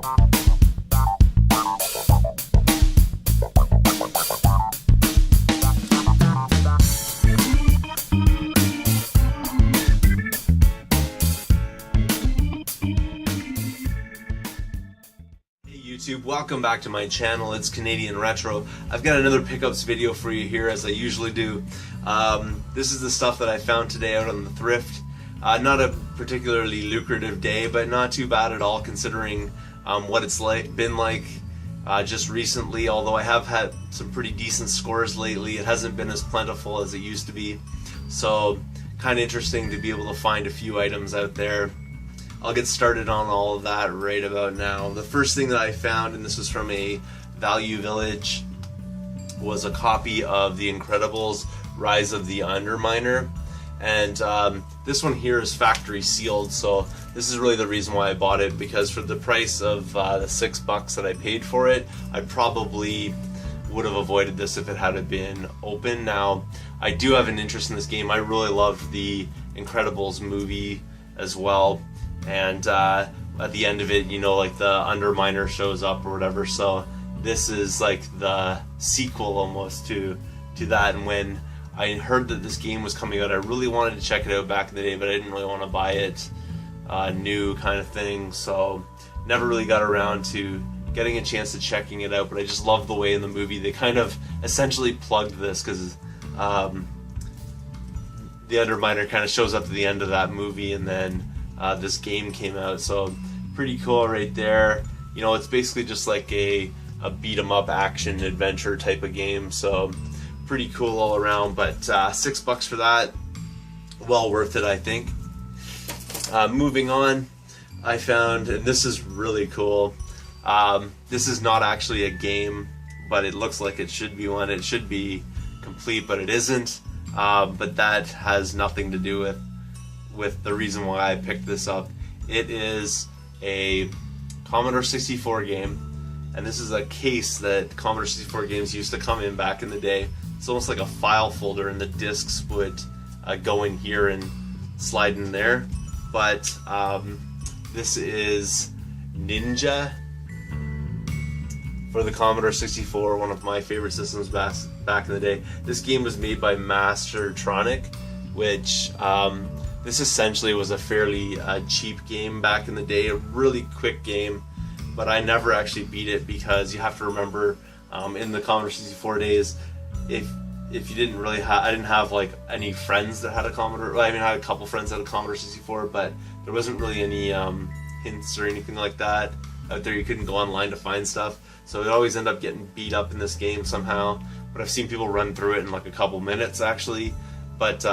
YouTube, welcome back to my channel. It's Canadian Retro. I've got another pickups video for you here, as I usually do. This is the stuff that I found today out on the thrift. Not a particularly lucrative day, but not too bad at all considering what it's been like just recently. Although I have had some pretty decent scores lately, it hasn't been as plentiful as it used to be. So kind of interesting to be able to find a few items out there. I'll get started on all of that right about now. The first thing that I found, and this was from a Value Village, was a copy of The Incredibles Rise of the Underminer. And this one here is factory sealed, so this is really the reason why I bought it, because for the price of the $6 that I paid for it, I probably would have avoided this if it had been open. Now, I do have an interest in this game. I really loved the Incredibles movie as well. And at the end of it, you know, like the Underminer shows up or whatever, so this is like the sequel almost to that. And when I heard that this game was coming out, I really wanted to check it out back in the day, but I didn't really want to buy it new kind of thing, so never really got around to getting a chance to checking it out. But I just love the way in the movie they kind of essentially plugged this, because the Underminer kind of shows up at the end of that movie, and then this game came out, so pretty cool right there. You know, it's basically just like a beat 'em up action adventure type of game, so pretty cool all around. But $6 for that, well worth it, I think. Moving on, I found, and this is really cool, this is not actually a game, but it looks like it should be one. It should be complete, but it isn't. But that has nothing to do with the reason why I picked this up. It is a Commodore 64 game, and this is a case that Commodore 64 games used to come in back in the day. It's almost like a file folder, and the discs would go in here and slide in there. But this is Ninja for the Commodore 64, one of my favorite systems back in the day. This game was made by Mastertronic, which this essentially was a fairly cheap game back in the day, a really quick game, but I never actually beat it, because you have to remember in the Commodore 64 days, if you didn't really I didn't have like any friends that had a Commodore. Well, I mean, I had a couple friends that had a Commodore 64, but there wasn't really any hints or anything like that out there. You couldn't go online to find stuff, so it always ended up getting beat up in this game somehow. But I've seen people run through it in like a couple minutes actually. But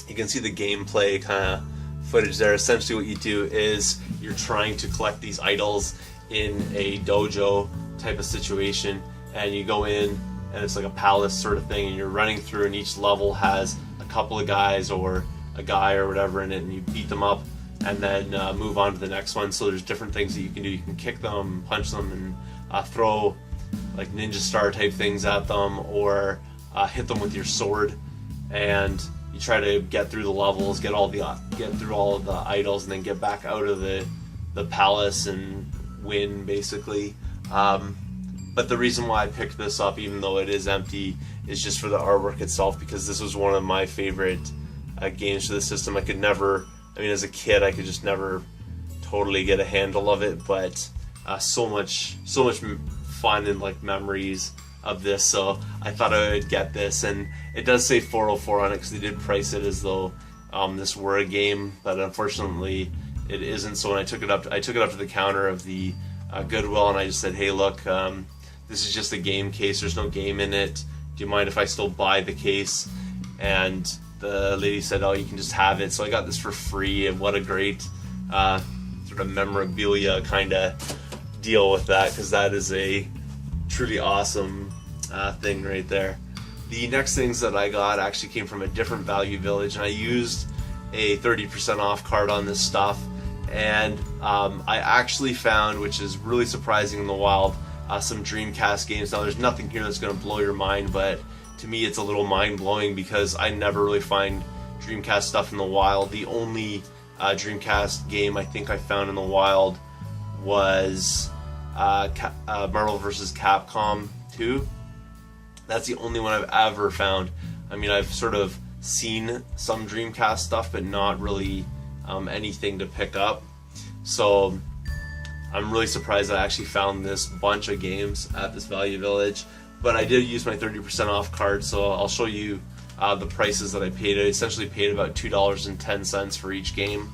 you can see the gameplay kind of footage there. Essentially what you do is you're trying to collect these idols in a dojo type of situation, and you go in and it's like a palace sort of thing, and you're running through, and each level has a couple of guys or a guy or whatever in it, and you beat them up and then move on to the next one. So there's different things that you can do. You can kick them, punch them, and throw like ninja star type things at them, or hit them with your sword, and you try to get through the levels, get through all of the idols, and then get back out of the palace and win, basically. But the reason why I picked this up, even though it is empty, is just for the artwork itself, because this was one of my favorite games for the system. I could never, I mean, as a kid, I could just never totally get a handle of it, but so much fun and like memories of this, so I thought I would get this. And it does say 404 on it, because they did price it as though this were a game, but unfortunately it isn't. So when I took it up to the counter of the Goodwill, and I just said, hey, look, this is just a game case, there's no game in it, do you mind if I still buy the case? And the lady said, oh, you can just have it. So I got this for free, and what a great sort of memorabilia kind of deal with that, because that is a truly awesome thing right there. The next things that I got actually came from a different Value Village, and I used a 30% off card on this stuff, and I actually found, which is really surprising in the wild, some Dreamcast games. Now there's nothing here that's going to blow your mind, but to me it's a little mind-blowing, because I never really find Dreamcast stuff in the wild. The only Dreamcast game I think I found in the wild was Marvel vs. Capcom 2. That's the only one I've ever found. I mean, I've sort of seen some Dreamcast stuff, but not really anything to pick up. So I'm really surprised I actually found this bunch of games at this Value Village. But I did use my 30% off card, so I'll show you the prices that I paid. I essentially paid about $2.10 for each game,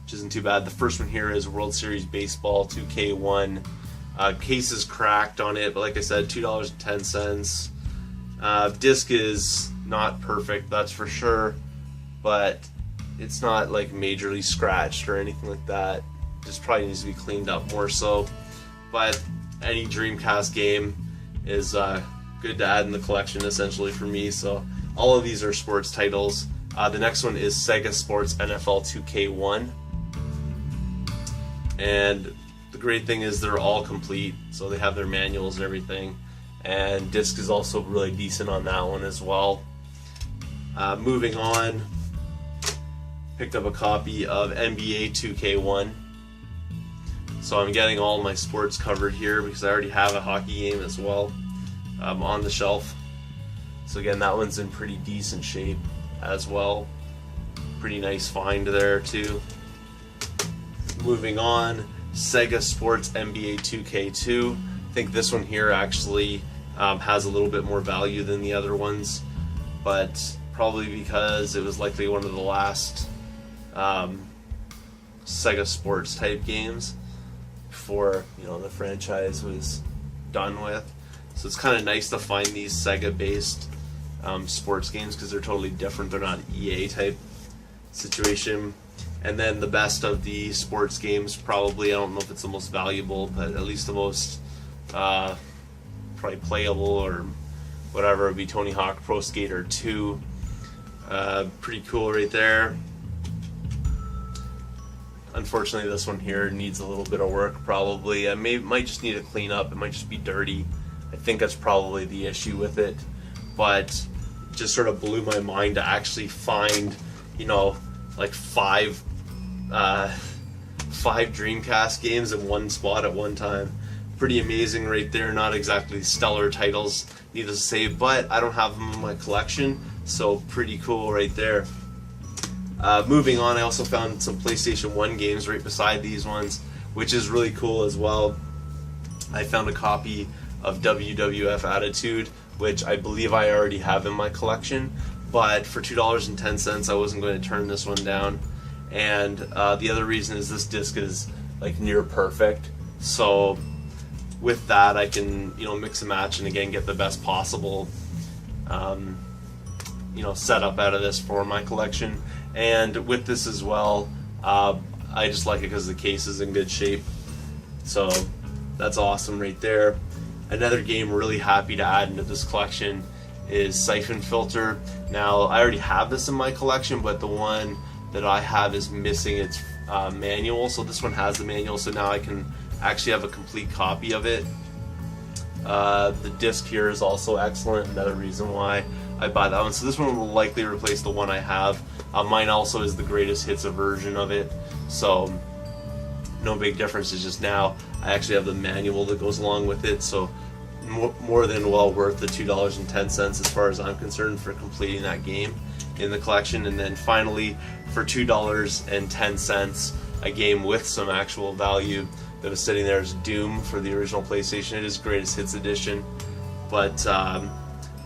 which isn't too bad. The first one here is World Series Baseball 2K1. Case is cracked on it, but like I said, $2.10. Disc is not perfect, that's for sure, but it's not like majorly scratched or anything like that. Just probably needs to be cleaned up more so. But any Dreamcast game is good to add in the collection essentially for me. So all of these are sports titles. The next one is Sega Sports NFL 2K1, and the great thing is they're all complete, so they have their manuals and everything, and disc is also really decent on that one as well. Moving on, picked up a copy of NBA 2K1. So I'm getting all my sports covered here because I already have a hockey game as well on the shelf. So again, that one's in pretty decent shape as well. Pretty nice find there too. Moving on, Sega Sports NBA 2K2. I think this one here actually has a little bit more value than the other ones, but probably because it was likely one of the last Sega Sports type games before, you know, the franchise was done with. So it's kind of nice to find these Sega based sports games because they're totally different. They're not EA type situation. And then the best of the sports games, probably, I don't know if it's the most valuable, but at least the most probably playable or whatever, would be Tony Hawk Pro Skater 2. Pretty cool right there. Unfortunately, this one here needs a little bit of work probably. Might just need to clean up. It might just be dirty. I think that's probably the issue with it. But it just sort of blew my mind to actually find, you know, like five Dreamcast games in one spot at one time. Pretty amazing right there. Not exactly stellar titles, needless to say, but I don't have them in my collection, so pretty cool right there. Moving on, I also found some PlayStation 1 games right beside these ones, which is really cool as well. I found a copy of WWF Attitude, which I believe I already have in my collection, but for $2.10 I wasn't going to turn this one down. And the other reason is this disc is like near perfect, so with that I can, you know, mix and match and again get the best possible you know, setup out of this for my collection. And with this as well, I just like it because the case is in good shape, so that's awesome right there. Another game really happy to add into this collection is Siphon Filter. Now I already have this in my collection, but the one that I have is missing its manual, so this one has the manual, so now I can actually have a complete copy of it. The disc here is also excellent, another reason why I buy that one. So this one will likely replace the one I have. Mine also is the greatest hits version of it, so no big difference. It's just now I actually have the manual that goes along with it, so more than well worth the $2.10 as far as I'm concerned for completing that game in the collection. And then finally, for $2.10, a game with some actual value that was sitting there is Doom for the original PlayStation. It is Greatest Hits Edition, but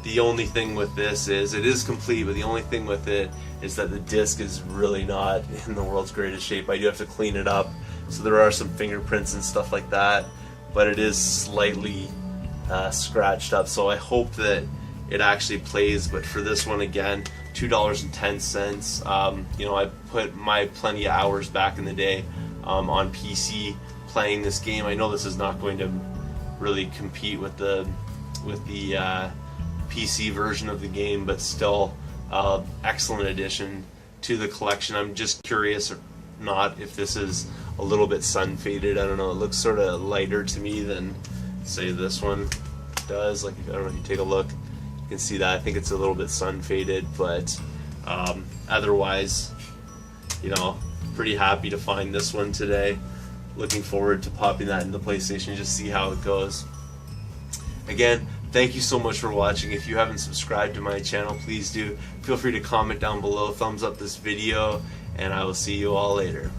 the only thing with this is it is complete, but the only thing with it is that the disc is really not in the world's greatest shape. I do have to clean it up, so there are some fingerprints and stuff like that, but it is slightly scratched up, so I hope that it actually plays. But for this one, again, $2.10. You know, I put my plenty of hours back in the day on PC playing this game. I know this is not going to really compete with the PC version of the game, but still excellent addition to the collection. I'm just curious or not if this is a little bit sun faded. I don't know, it looks sort of lighter to me than say this one does. Like, I don't know if you take a look, you can see that I think it's a little bit sun faded, but otherwise, you know, pretty happy to find this one today. looking forward to popping that in the PlayStation, just see how it goes. Again, thank you so much for watching. If you haven't subscribed to my channel, please do. Feel free to comment down below, thumbs up this video, and I will see you all later.